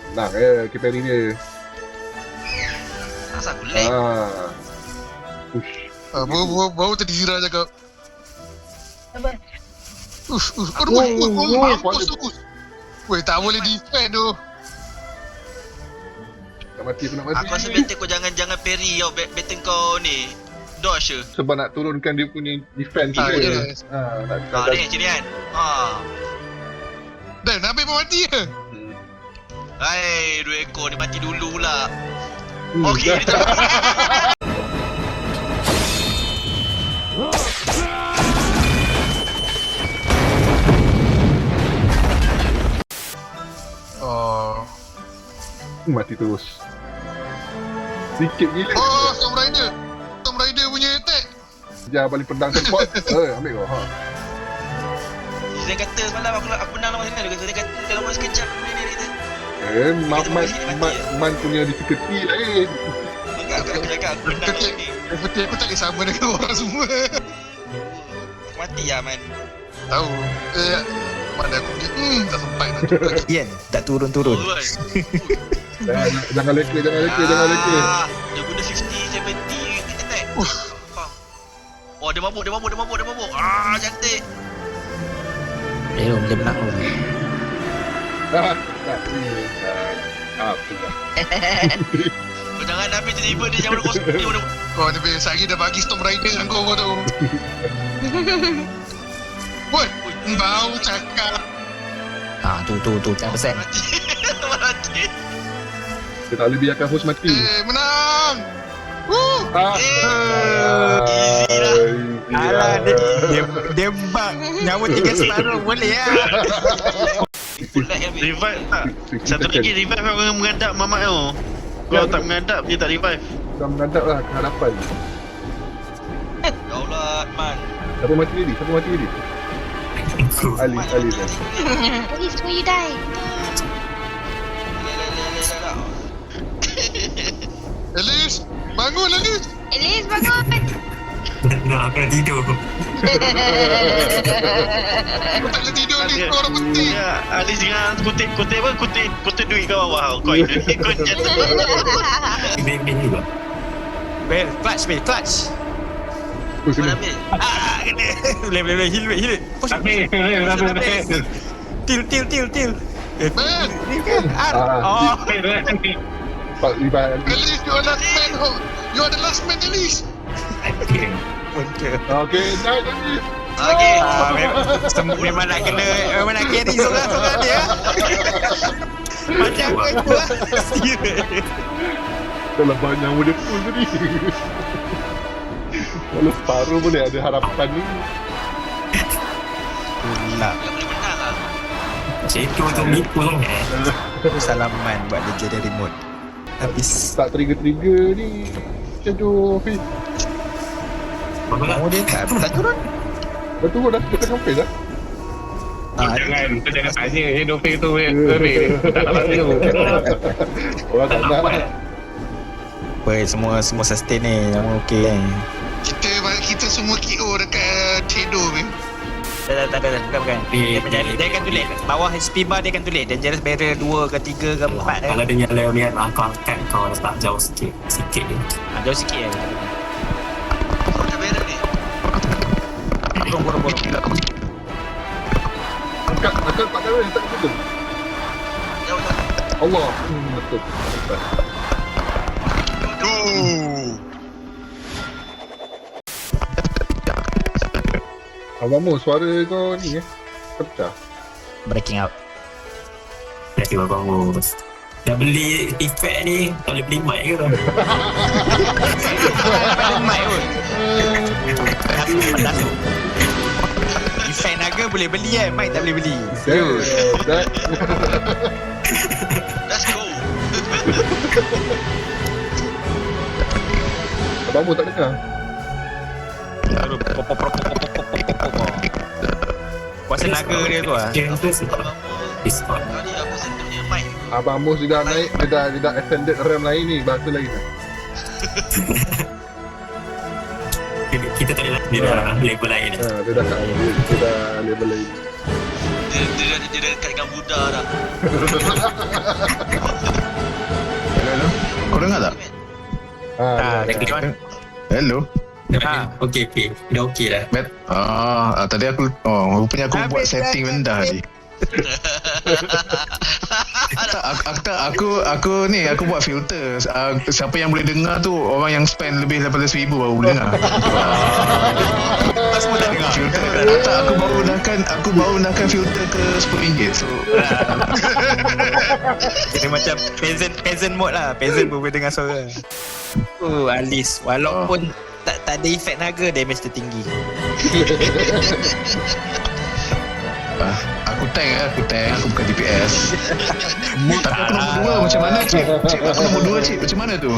Senang keep parry dia. Asal aku lag. Push. Baru tadi Zira cakap. Sabar. Aduh, mampus tu. Weh, tak boleh defend tu. Tak mati aku nak mati. Aku rasa better kau jangan parry kau. Better kau ni dodge je. Sebab nak turunkan dia punya defense dia. Yes. Ni macam ni kan. Dah, nak ambil pun mati ke? Hai, 2 ekor ni mati dulu pula. Hmm, Okey, dia tak mati. Mati terus. Sikit gila. Storm Rider. Storm Rider punya attack. Jangan balik pedang support. Ambil kau. Dia kata semalam aku menang lawan sana. Dia kata dalam masa sekejap dia kata. Man punya difficulty lain. Aku cakap aku menang lawan ni. Seperti aku tak boleh sama dengan orang semua. Aku mati lah man. Tahu. Mana aku punya tak sempat nak tukar. Ian, tak turun-turun. Jangan leka. Dia guna 50, 70 attack. Oh, dia mabuk. Cantik. Boleh menang lu. Kau jangan ambil tiba-tiba dia jangan kostum. Kau ni biasa lagi dah bagi Storm Rider dengan kau tu. Woi, bau cakap. Tu 100%. Mati. Dia tak boleh biarkan host mati. Menang. Easy lah. Alah, dia bug. Nyawa 3 separuh boleh lah. Revive tak? Satu lagi revive orang mengadap mamat tu. Kalau tak mengadap dia tak revive. Dah menghadap lah ke hadapan. Ya Allah, man. Siapa mati tadi? Ali dah. Please, before you die. Alice, bangun Alice. Elise, bangun. Nak aku nak tidur. Kau tak boleh tidur ni, kau orang penting. Ya, Alice jangan kutip duit kat bawah. Kau jatuh. Bin juga. Clutch. Mana ambil? Kena. Boleh. Heal. Push. Tapi, Til. Man, Pak Liban. Alice, you are last man. You are the last man, Alice. Okay, nice Alice. Okey. Memang nak kena. Memang nak carry seorang dia. Macam aku lah. Dalam banyak muda pun tadi. Kalau separuh boleh ada harapan ni. Pula. Dia boleh menang lah. Macam itu untuk nipu sangat. Aku salaman buat dia jadi remote. Habis. Tak trigger ni. Aduh, Fiz. Mau dia tak turun. Dah turun dah, dekat sampai dah. Kau jangan tanya Dofik tu tak dapat tu. Orang tak nak. Baik, semua sustain ni. Semua okey kan. Kita semua KO dekat Shadow ni. Tak, bukan. Dia akan tulis. Bawah HP bar dia akan tulis. Dangerous barrier 2 ke 3 ke 4 Kalau dia nyala ni aku angkat kau letak jauh sikit je. Jauh sikit je. Macam merah ni. Borong. Angkat tak kena, tak betul. Jauh. Allah. Betul. Abang Mo, suara kau ni pecah. Breaking out. Terima kasih Abang Mus. Dah beli efek ni, tak boleh beli mic ke tu? Pada mic pun. Pedas tu. Efek naga boleh beli kan, mic tak boleh beli. Let's go. Abang Mo tak dengar. Kuasa naga dia tu lah. Game tu sebab Discord. Tadi aku sentuh dia mic. Abang Mo sudah naik, dia dah extended RAM lain ni, bahasa lain. Kita tak boleh dia dah level lain. Dia dah level lain. Dia Dia dah dekat dengan Buddha dah. Hello. Kau dengar tak? Lagi John. Hello. Okey. Dah okey dah. Tadi aku rupanya aku buat setting rendah tadi. Aku buat filter. Siapa yang boleh dengar tu orang yang spend lebih daripada 1,000 baru boleh dengar. Tak semua dah dengar. Filter tak, aku baru nakkan filter ke RM10. So Kira macam peasant mode lah. Peasant pun boleh dengar suara. Alis. Walaupun tak ada efek naga, damage tertinggi. Aku tank, aku bukan DPS. Tapi aku nombor 2 macam mana cik? Aku nombor 2 cik, macam mana tu?